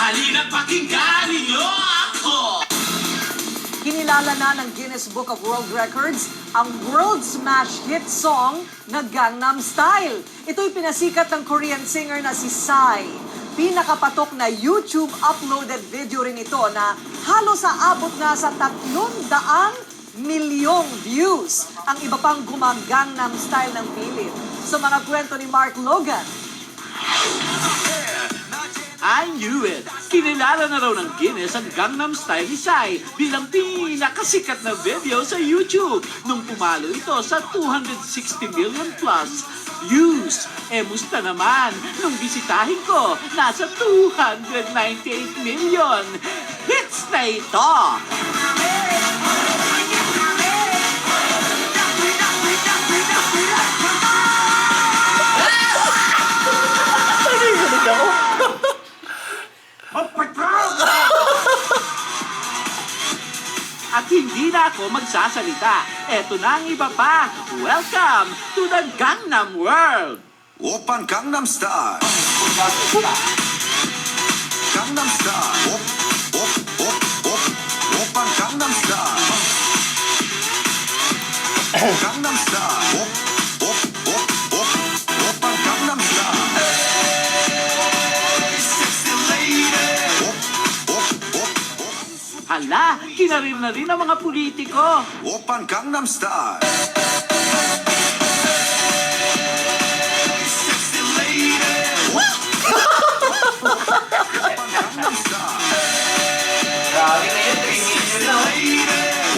Halina't pakinggan ninyo ako! Kinilala na ng Guinness Book of World Records ang world smash hit song na Gangnam Style. Ito'y pinasikat ng Korean singer na si Psy. Pinakapatok na YouTube uploaded video rin ito na halos aabot na sa 300 milyong views. Ang iba pang gumagangnam style ng pilit. Sa mga kwento ni Mark Logan. I knew it! Kinilala na raw ng Guinness ang Gangnam Style ni Psy bilang pinakasikat na video sa YouTube nung pumalo ito sa 260 million plus views. Musta naman nung bisitahin ko, nasa 298 million. Hits na ito! At hindi na ako magsasalita. Eto na ang iba pa. Welcome to the Gangnam World! 오빤 강남 스타일 강남 스타일 오빤 강남 스타일 강남 스타일 오빤 강남 스타일 Sexy lady Hala, kinarir na rin ang mga politiko. 오빤 강남 스타일 Sexy lady 오빤 강남 스타일 Grabe na yun, 3 million na.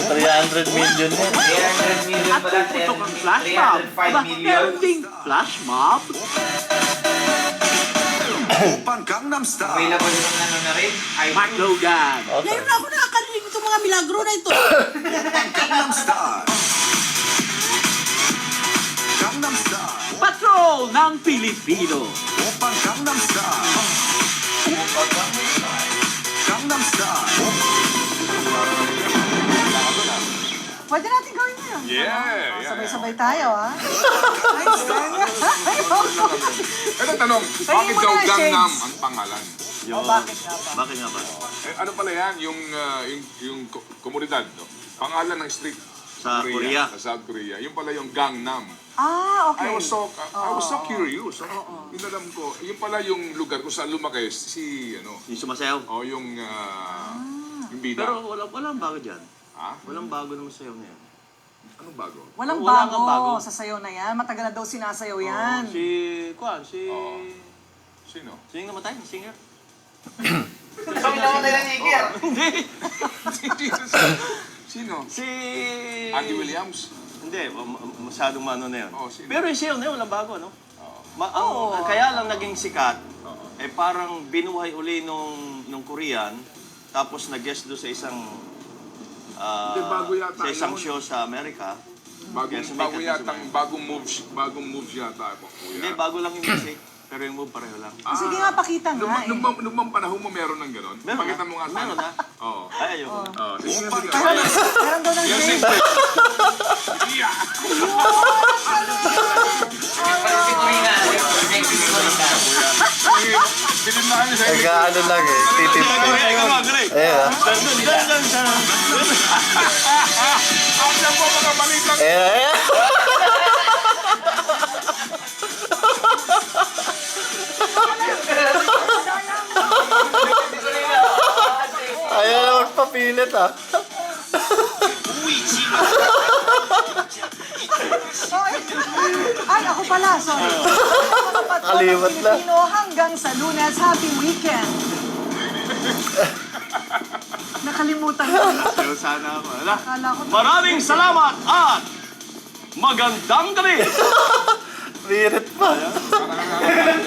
300 million yan. 300 million At pala, puputok ang flash mob. 305 million. Meron ding flash mob. 오빤 강남 스타일 Available yung ano na rin. Mark Logan. Ngayon na ako nakakarinig itong mga milagro na ito. 강남 스타일 강남 스타일 Patrol ng Pilipino. 오빤 강남 스타일 강남 스타일 Pwede natin gawin mo yun. Yeah, yeah. Sabay-sabay tayo, ha? Ito tanong, bakit mo daw na, Gangnam Shades. ang pangalan? Bakit nga ba? Bakit nga ba? Ano pala yan? Yung komunidad, no? Pangalan ng street. Sa Korea. Sa South Korea. Yung pala yung Gangnam. Okay. I was so curious. Yung alam ko, yung pala yung lugar kung saan lumaki si, Yung sumasayaw. yung bida. Pero walang bago dyan. Ha? Walang bago naman sayaw na yan. Anong bago? Walang Wala kang bago bago. sa sayaw na yan. Matagal na daw sinasayaw yan. Oo. Sino? Sino namatay? Singer? Sabi naman nila ni Iker. Hindi. Sino? Si... Andy Williams? Hindi, masyadong mano na yun. Sino? Pero yung sayaw na yun, walang bago, no? Oo. Kaya lang naging sikat, parang binuhay uli nung Korean, tapos nag-guest doon sa isang Hindi, bago yata sa isang yun. show sa Amerika. Kaya sumikat na Yata, sumikat. bagong moves yata ako. Hindi, bago lang yung music, pero yung move pareho lang. Sige nga, pakita nga eh. Nung bang panahon mo meron ng gano'n? Meron Pakita na. mo nga sa Meron na. Oo. Ay, ayoko na. Sige, 오빤 sige. 강남 스타일 Meron daw ng Yes, drink. yes. Yeah. Si Corina. Si Corina. Sige, bilhin na kami sa inyo. Nag-ano lang eh, titip ko. Ayan. Ang yan po mga balitang. Ayan. Ayaw na magpapilit ah. Ay, ako pala, sorry. Kaliwat lang. Pilipino hanggang sa Lunes. Happy weekend. Nakalimutan ko. Pero sana ako. Ala. Akala ko Maraming salamat at magandang gabi! Birit pa. Parang